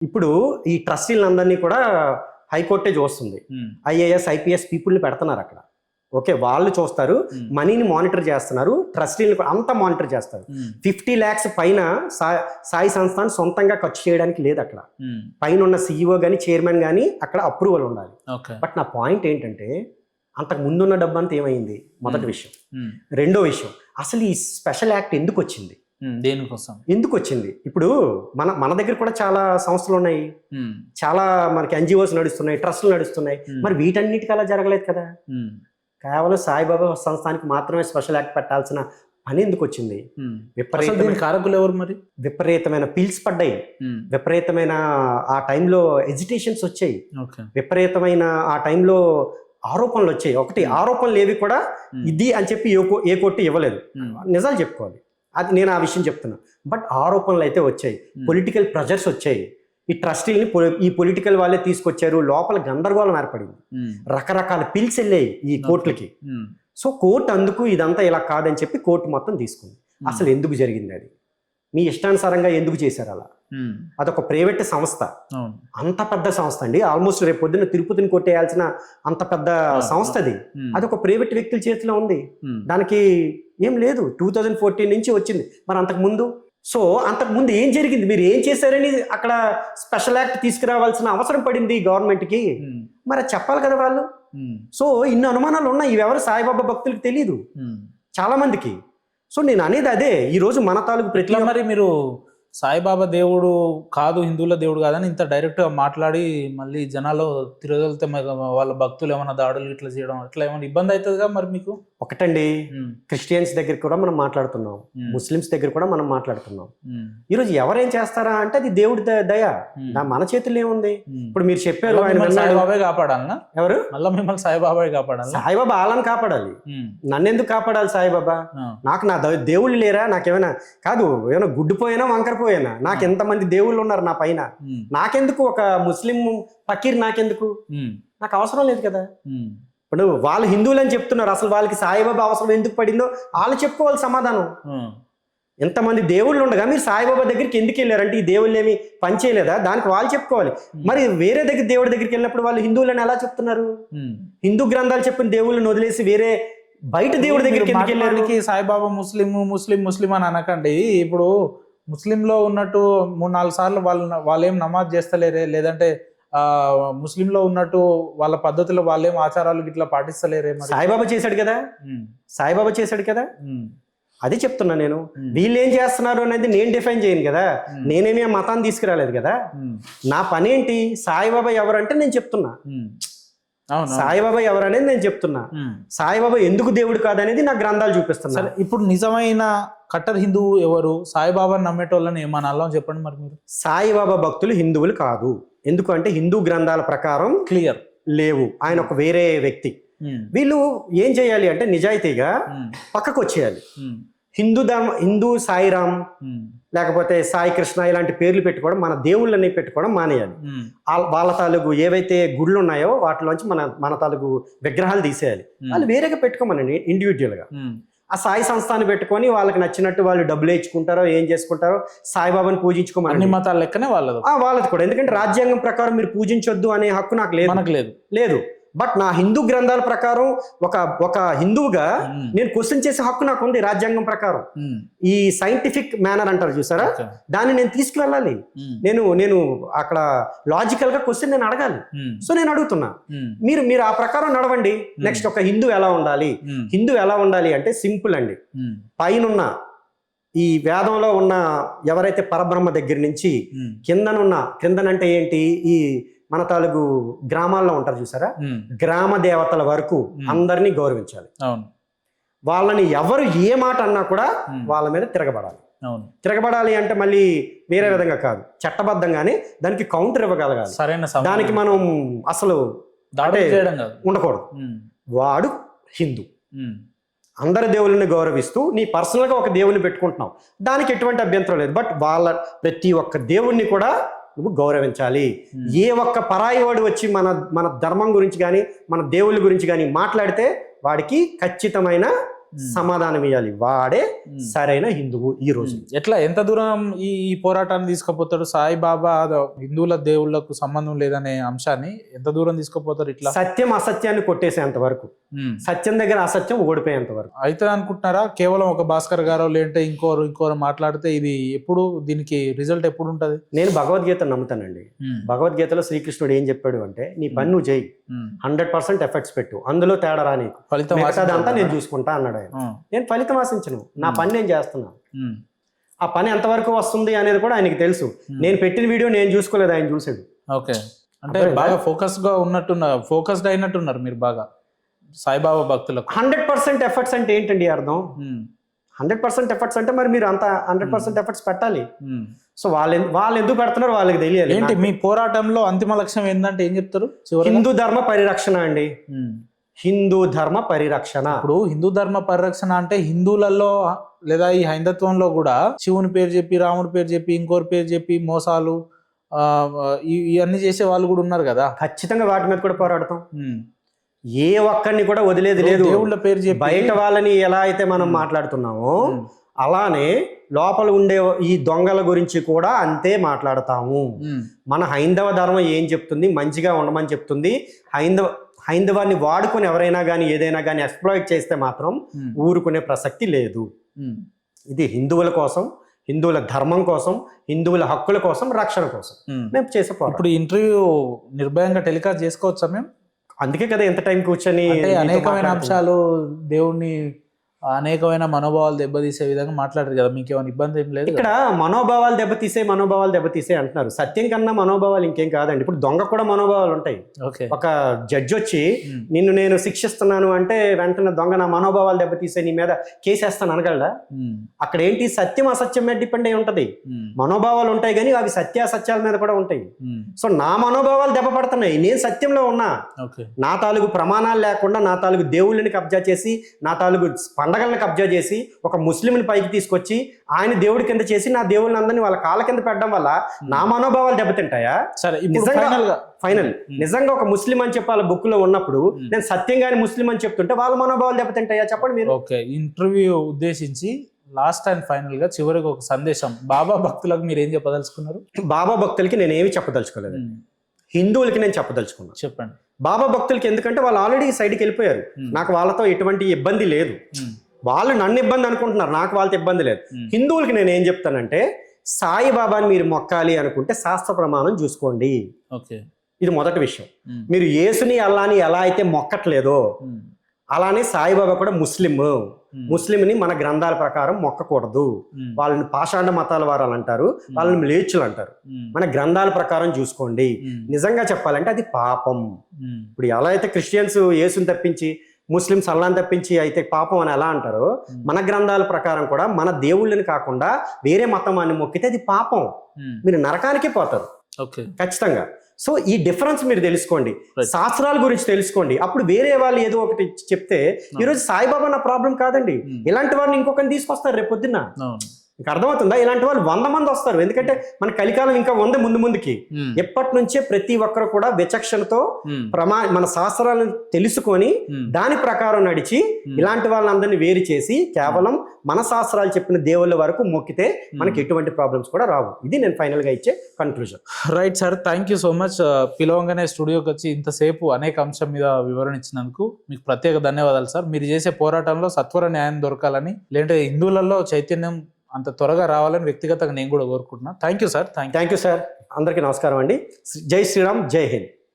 ఇప్పుడు ఈ ట్రస్టీలందరినీ కూడా హైకోర్టే చూస్తుంది. ఐఏఎస్ ఐపీఎస్ పీపుల్ని పెడుతున్నారు అక్కడ. ఓకే, వాళ్ళు చూస్తారు, మనీని మానిటర్ చేస్తున్నారు, ట్రస్టీలను అంతా మానిటర్ చేస్తారు. 50 lakhs పైన సాయి సంస్థాన్ సొంతంగా ఖర్చు చేయడానికి లేదు అక్కడ. పైన ఉన్న సీఈఓ కానీ చైర్మన్ కానీ అక్కడ అప్రూవల్ ఉండాలి. బట్ నా పాయింట్ ఏంటంటే అంతకు ముందున్న డబ్బు అంతా ఏమైంది? మొదటి విషయం. రెండో విషయం, అసలు ఈ స్పెషల్ యాక్ట్ ఎందుకు వచ్చింది? దేనికోసం ఎందుకు వచ్చింది? ఇప్పుడు మన దగ్గర కూడా చాలా సంస్థలు ఉన్నాయి, చాలా మనకి ఎన్జిఓస్ నడుస్తున్నాయి, ట్రస్టులు నడుస్తున్నాయి. మరి వీటన్నిటికీ అలా జరగలేదు కదా. కేవలం సాయిబాబా సంస్థానికి మాత్రమే స్పెషల్ యాక్ట్ పెట్టాల్సిన పని ఎందుకు వచ్చింది? కారకులు ఎవరు మరి? విపరీతమైన పిల్స్ పడ్డాయి, విపరీతమైన ఆ టైంలో ఎజిటేషన్స్ వచ్చాయి, విపరీతమైన ఆ టైంలో ఆరోపణలు వచ్చాయి. ఒకటి ఆరోపణలు ఏవి కూడా ఇది అని చెప్పి ఏ కోర్టు ఇవ్వలేదు, నిజాలు చెప్పుకోవాలి. అది నేను ఆ విషయం చెప్తున్నా. బట్ ఆరోపణలు అయితే వచ్చాయి, పొలిటికల్ ప్రెజర్స్ వచ్చాయి. ఈ ట్రస్టీని ఈ పొలిటికల్ వాళ్ళే తీసుకొచ్చారు, లోపల గందరగోళం ఏర్పడింది, రకరకాల పిల్స్ వెళ్ళాయి ఈ కోర్టులకి. సో కోర్టు అందుకు ఇదంతా ఇలా కాదని చెప్పి కోర్టు మొత్తం తీసుకుంది. అసలు ఎందుకు జరిగింది? అది మీ ఇష్టానుసారంగా ఎందుకు చేశారు అలా? అదొక ప్రైవేట్ సంస్థ, అంత పెద్ద సంస్థ అండి. ఆల్మోస్ట్ రేపు పొద్దున్న తిరుపతిని కొట్టేయాల్సిన అంత పెద్ద సంస్థ అది. అదొక ప్రైవేట్ వ్యక్తుల చేతిలో ఉంది, దానికి ఏం లేదు. 2014 నుంచి వచ్చింది. మరి అంతకుముందు అంతకుముందు ఏం జరిగింది? మీరు ఏం చేశారని అక్కడ స్పెషల్ యాక్ట్ తీసుకురావాల్సిన అవసరం పడింది గవర్నమెంట్కి. మరి అది చెప్పాలి కదా వాళ్ళు. సో ఇన్ని అనుమానాలు ఉన్నాయి. ఇవెవరు సాయిబాబా భక్తులకు తెలియదు చాలా మందికి. సో నేను అనేది అదే, ఈరోజు మన తాలూకు ప్రతి మరి మీరు సాయిబాబా దేవుడు కాదు, హిందువుల దేవుడు కాదని ఇంత డైరెక్ట్గా మాట్లాడి మళ్ళీ జనాలు తిరగలితే వాళ్ళ భక్తులు ఏమైనా దాడులు ఇట్లా చేయడం అట్లా ఏమైనా ఇబ్బంది అవుతుందిగా మరి మీకు? ఒకటండి, క్రిస్టియన్స్ దగ్గర కూడా మనం మాట్లాడుతున్నాం, ముస్లిమ్స్ దగ్గర కూడా మనం మాట్లాడుతున్నాం. ఈరోజు ఎవరేం చేస్తారా అంటే అది దేవుడి దయ, మన చేతుల్లో ఏముంది? ఇప్పుడు మీరు చెప్పారు సాయిబాబా కాపాడాలనా? ఎవరు? మళ్ళీ మిమ్మల్ని సాయిబాబా కాపాడాలి? సాయిబాబా వాళ్ళని కాపాడాలి, నన్ను ఎందుకు కాపాడాలి సాయిబాబా? నాకు నా దేవుళ్ళు లేరా? నాకేమైనా కాదు, ఏమైనా గుడ్డిపోయినా వంకరపోయినా నాకు ఎంతమంది దేవుళ్ళు ఉన్నారు నా పైన. నాకెందుకు ఒక ముస్లిం ఫకీర్? నాకెందుకు? నాకు అవసరం లేదు కదా. ఇప్పుడు వాళ్ళు హిందువులు అని చెప్తున్నారు, అసలు వాళ్ళకి సాయిబాబా అవసరం ఎందుకు పడిందో వాళ్ళు చెప్పుకోవాలి సమాధానం. ఎంతమంది దేవుళ్ళు ఉండగా మీరు సాయిబాబా దగ్గరికి ఎందుకు వెళ్ళారంటే ఈ దేవుళ్ళు ఏమి పనిచేయలేదా? దానికి వాళ్ళు చెప్పుకోవాలి. మరి వేరే దేవుడి దగ్గరికి వెళ్ళినప్పుడు వాళ్ళు హిందువులని ఎలా చెప్తున్నారు? హిందూ గ్రంథాలు చెప్పిన దేవుళ్ళని వదిలేసి వేరే బయట దేవుడి దగ్గరికి ఎందుకు వెళ్ళారు? సాయిబాబా ముస్లిం అని అనకండి. ఇప్పుడు ముస్లింలో ఉన్నట్టు 3-4 సార్లు వాళ్ళేం నమాజ్ చేస్తలేరే, లేదంటే ముస్లింలో ఉన్నట్టు వాళ్ళ పద్ధతిలో వాళ్ళేం ఆచారాలు ఇట్లా పాటిస్తలేరే? సాయిబాబా చేశాడు కదా, సాయిబాబా చేశాడు కదా. అదే చెప్తున్నా నేను. వీళ్ళు ఏం చేస్తున్నారు అనేది నేను డిఫైన్ చేయను కదా, నేనేమి ఆ మతాన్ని తీసుకురాలేదు కదా. నా పని ఏంటి? సాయిబాబా ఎవరంటే నేను చెప్తున్నా, సాయిబాబా ఎవరనేది నేను చెప్తున్నా. సాయిబాబా ఎందుకు దేవుడు కాదనేది నా గ్రంథాలు చూపిస్తున్నా. ఇప్పుడు నిజమైన కట్టర్ హిందువు ఎవరు? సాయిబాబాని నమ్మేటోళ్ళని ఏమనాలో చెప్పండి మరి మీరు. సాయిబాబా భక్తులు హిందువులు కాదు. ఎందుకు అంటే హిందూ గ్రంథాల ప్రకారం క్లియర్ లేవు, ఆయన ఒక వేరే వ్యక్తి. వీళ్ళు ఏం చేయాలి అంటే నిజాయితీగా పక్కకు వచ్చేయాలి. హిందూ సాయిరామ్ లేకపోతే సాయి కృష్ణ ఇలాంటి పేర్లు పెట్టుకోవడం, మన దేవుళ్ళని పెట్టుకోవడం మానేయాలి. వాళ్ళ తాలూకు ఏవైతే గుళ్ళు ఉన్నాయో వాటిలోంచి మన తాలూకు విగ్రహాలు తీసేయాలి. వాళ్ళు వేరేగా పెట్టుకోమనండి ఇండివిజువల్ గా. ఆ సాయి సంస్థాన్ని పెట్టుకొని వాళ్ళకి నచ్చినట్టు వాళ్ళు డబ్బులు ఇచ్చుకుంటారో ఏం చేసుకుంటారో, సాయిబాబాని పూజించుకోమని. అన్ని మతాల లెక్కనే వాళ్ళది కూడా. ఎందుకంటే రాజ్యాంగం ప్రకారం మీరు పూజించొద్దు అనే హక్కు నాకు లేదు. బట్ నా హిందూ గ్రంథాల ప్రకారం ఒక హిందువుగా నేను క్వశ్చన్ చేసే హక్కు నాకు ఉంది రాజ్యాంగం ప్రకారం. ఈ సైంటిఫిక్ మేనర్ అంటారు చూసారా, దాన్ని నేను తీసుకువెళ్ళాలి. నేను అక్కడ లాజికల్ గా క్వశ్చన్ నేను అడగాలి. సో నేను అడుగుతున్నా, మీరు ఆ ప్రకారం నడవండి. నెక్స్ట్ ఒక హిందూ ఎలా ఉండాలి అంటే సింపుల్ అండి. పైనున్న ఈ వేదంలో ఉన్న ఎవరైతే పరబ్రహ్మ దగ్గర నుంచి కిందనంటే ఏంటి, ఈ మన తాలూకు గ్రామాల్లో ఉంటారు చూసారా, గ్రామ దేవతల వరకు అందరినీ గౌరవించాలి. వాళ్ళని ఎవరు ఏ మాట అన్నా కూడా వాళ్ళ మీద తిరగబడాలి అంటే మళ్ళీ వేరే విధంగా కాదు, చట్టబద్ధంగానే దానికి కౌంటర్ ఇవ్వగలగాలి. దానికి మనం అసలు ఉండకూడదు. వాడు హిందూ, అందరి దేవుళ్ళని గౌరవిస్తూ నీ పర్సనల్గా ఒక దేవుని పెట్టుకుంటున్నావు, దానికి ఎటువంటి అభ్యంతరం లేదు. బట్ ప్రతి ఒక్క దేవుణ్ణి కూడా నువ్వు గౌరవించాలి. ఏ ఒక్క పరాయి వాడు వచ్చి మన ధర్మం గురించి కానీ మన దేవుళ్ళ గురించి కానీ మాట్లాడితే వాడికి ఖచ్చితమైన సమాధానం ఇవ్వాలి. వాడే సరైన హిందువు ఈ రోజు. ఎట్లా ఎంత దూరం ఈ పోరాటాన్ని తీసుకుపోతాడు? సాయిబాబా హిందువుల దేవుళ్లకు సంబంధం లేదనే అంశాన్ని ఎంత దూరం తీసుకుపోతారు? ఇట్లా సత్యం అసత్యాన్ని కొట్టేసేంత వరకు, సత్యం దగ్గర అసత్యం ఓడిపోయేంత వరకు అయితే అనుకుంటున్నారా? కేవలం ఒక భాస్కర్ గారు లేదంటే ఇంకోరు మాట్లాడితే ఇది ఎప్పుడు దీనికి రిజల్ట్ ఎప్పుడు ఉంటది? నేను భగవద్గీత నమ్ముతానండి. భగవద్గీతలో శ్రీకృష్ణుడు ఏం చెప్పాడు అంటే, నీ పని నువ్వు చేయి, 100% ఎఫర్ట్స్ పెట్టు, అందులో తేడా రా, నీకు ఫలితం అంతా నేను చూసుకుంటా అన్నాడు ఆయన. నేను ఫలితం ఆశించను, నా పని నేను చేస్తున్నాను. ఆ పని ఎంతవరకు వస్తుంది అనేది కూడా ఆయనకి తెలుసు. నేను పెట్టిన వీడియో నేను చూసుకోలేదు, ఆయన చూసాడు. ఓకే, అంటే బాగా ఫోకస్డ్ అయినట్టున్నారు మీరు బాగా సాయిబాబా భక్తులకు. 100% ఎఫర్ట్స్ అంటే ఏంటండి అర్థం? 100% ఎఫర్ట్స్ అంటే మరి మీరు అంత 100% ఎఫర్ట్స్ పెట్టాలి. సో వాళ్ళు ఎందుకు పెడుతున్నారు వాళ్ళకి తెలియాలి. ఏంటి మీ పోరాటంలో అంతిమ లక్ష్యం ఏంటంటే ఏం చెప్తారు? హిందూ ధర్మ పరిరక్షణ అండి. హిందూ ధర్మ పరిరక్షణ. ఇప్పుడు హిందూ ధర్మ పరిరక్షణ అంటే హిందువులలో లేదా ఈ హైందత్వంలో కూడా శివుని పేరు చెప్పి, రాముడి పేరు చెప్పి, ఇంకోరి పేరు చెప్పి మోసాలు ఇవన్నీ చేసే వాళ్ళు కూడా ఉన్నారు కదా. ఖచ్చితంగా వాటి మీద కూడా పోరాడతాం. ఏ ఒక్కరిని కూడా వదిలేది లేదు. దేవుళ్ళ పేరు చెప్పి బయట వాళ్ళని ఎలా అయితే మనం మాట్లాడుతున్నామో అలానే లోపల ఉండే ఈ దొంగల గురించి కూడా అంతే మాట్లాడతాము. మన హైందవ ధర్మం ఏం చెప్తుంది? మంచిగా ఉండమని చెప్తుంది. హైందవాన్ని వాడుకొని ఎవరైనా కానీ ఏదైనా కానీ ఎక్స్ప్లాయిట్ చేస్తే మాత్రం ఊరుకునే ప్రసక్తి లేదు. ఇది హిందువుల కోసం, హిందువుల ధర్మం కోసం, హిందువుల హక్కుల కోసం, రక్షణ కోసం మేము చేసే పోరాటం. ఇప్పుడు ఇంటర్వ్యూ నిర్భయంగా టెలికాస్ట్ చేసుకోవచ్చా మేము? అందుకే కదా ఎంత టైం కూర్చొని అనేకమైన అంశాలు దేవుణ్ణి అనేకమైన మనోభావాలు దెబ్బతీసే విధంగా మాట్లాడారు కదా, మీకు ఏమైనా ఇబ్బంది ఏం లేదు? ఇక్కడ మనోభావాలు దెబ్బతీసే అంటున్నారు. సత్యం కన్నా మనోభావాలు ఇంకేం కాదండి. ఇప్పుడు దొంగ కూడా మనోభావాలు ఉంటాయి. ఒక జడ్జి వచ్చి నిన్ను నేను శిక్షిస్తున్నాను అంటే వెంటనే దొంగ నా మనోభావాలు దెబ్బతీసే, నీ మీద కేసేస్తాను అనగలడా? అక్కడ ఏంటి? సత్యం అసత్యం మీద డిపెండ్ అయి ఉంటది. మనోభావాలు ఉంటాయి కానీ అవి సత్యాసత్యాల మీద కూడా ఉంటాయి. సో నా మనోభావాలు దెబ్బపడుతున్నాయి, నేను సత్యంలో ఉన్నా. నా తాలూకు ప్రమాణాలు లేకుండా నా తాలూకు దేవుళ్ళని కబ్జా చేసి, నా తాలూకు పండగలను కబ్జా చేసి, ఒక ముస్లింని పైకి తీసుకొచ్చి ఆయన దేవుడి కింద చేసి నా దేవుళ్ళని అందరినీ వాళ్ళ కాళ్ళ కింద పెట్టడం వల్ల నా మనోభావాలు దెబ్బతింటాయా? సరే, ఫైనల్ నిజంగా ఒక ముస్లిం అని చెప్పి వాళ్ళ బుక్ లో ఉన్నప్పుడు నేను సత్యంగానే ముస్లిం అని చెప్తుంటే వాళ్ళ మనోభావాలు దెబ్బతింటాయా? చెప్పండి మీరు. ఓకే, ఇంటర్వ్యూ ఉద్దేశించి లాస్ట్ అండ్ ఫైనల్ గా చివరికి ఒక సందేశం బాబా భక్తులకు మీరు ఏం చెప్పదలుచుకున్నారు? బాబా భక్తులకి నేను ఏమి చెప్పదలుచుకోలేదు, హిందువులకి నేను చెప్పదలుచుకున్నాను. చెప్పండి. బాబా భక్తులకి ఎందుకంటే వాళ్ళు ఆల్రెడీ సైడ్కి వెళ్ళిపోయారు. నాకు వాళ్ళతో ఎటువంటి ఇబ్బంది లేదు. వాళ్ళు నన్ను ఇబ్బంది అనుకుంటున్నారు, నాకు వాళ్ళతో ఇబ్బంది లేదు. హిందువులకి నేను ఏం చెప్తానంటే, సాయిబాబాని మీరు మొక్కాలి అనుకుంటే శాస్త్ర ప్రమాణం చూసుకోండి. ఇది మొదటి విషయం. మీరు యేసుని అల్లాని ఎలా అయితే మొక్కట్లేదో అలానే సాయిబాబా కూడా ముస్లింని మన గ్రంథాల ప్రకారం మొక్కకూడదు. వాళ్ళని పాషాండ మతాల వారు అంటారు, వాళ్ళని మ్లేచ్చులు అంటారు. మన గ్రంథాల ప్రకారం చూసుకోండి. నిజంగా చెప్పాలంటే అది పాపం. ఇప్పుడు ఎలా అయితే క్రిస్టియన్స్ యేసుని తప్పించి, ముస్లిమ్స్ అల్లాని తప్పించి అయితే పాపం అని ఎలా అంటారో, మన గ్రంథాల ప్రకారం కూడా మన దేవుళ్ళని కాకుండా వేరే మతాన్ని మొక్కితే అది పాపం. మీరు నరకానికి పోతారు ఖచ్చితంగా. సో ఈ డిఫరెన్స్ మీరు తెలుసుకోండి, శాస్త్రాల గురించి తెలుసుకోండి. అప్పుడు వేరే వాళ్ళు ఏదో ఒకటి చెప్తే, ఈరోజు సాయిబాబా నా ప్రాబ్లం కాదండి, ఇలాంటి వారిని ఇంకొకరిని తీసుకొస్తారు రేపు పొద్దున్న. మీకు అర్థమవుతుందా? ఇలాంటి వాళ్ళు 100 మంది వస్తారు. ఎందుకంటే మన కలికాలం ఇంకా ముందుకి. ఎప్పటి నుంచే ప్రతి ఒక్కరు కూడా విచక్షణతో మన శాస్త్రాలను తెలుసుకొని దాని ప్రకారం నడిచి ఇలాంటి వాళ్ళందరినీ వేరు చేసి కేవలం మన శాస్త్రాలు చెప్పిన దేవుళ్ళ వరకు మొక్కితే మనకి ఎటువంటి ప్రాబ్లమ్స్ కూడా రావు. ఇది నేను ఫైనల్ గా ఇచ్చే conclusion. Right sir, thank you so much. పిలవంగానే స్టూడియోకి వచ్చి ఇంతసేపు అనేక అంశం మీద వివరణ ఇచ్చినందుకు మీకు ప్రత్యేక ధన్యవాదాలు సార్. మీరు చేసే పోరాటంలో సత్వర న్యాయం దొరకాలని, లేదంటే హిందువులలో చైతన్యం అంత త్వరగా రావాలని వ్యక్తిగతంగా నేను కూడా కోరుకుంటున్నా. Thank you sir. Thank you sir. అందరికీ నమస్కారం అండి. జై శ్రీరామ్, జై హింద్.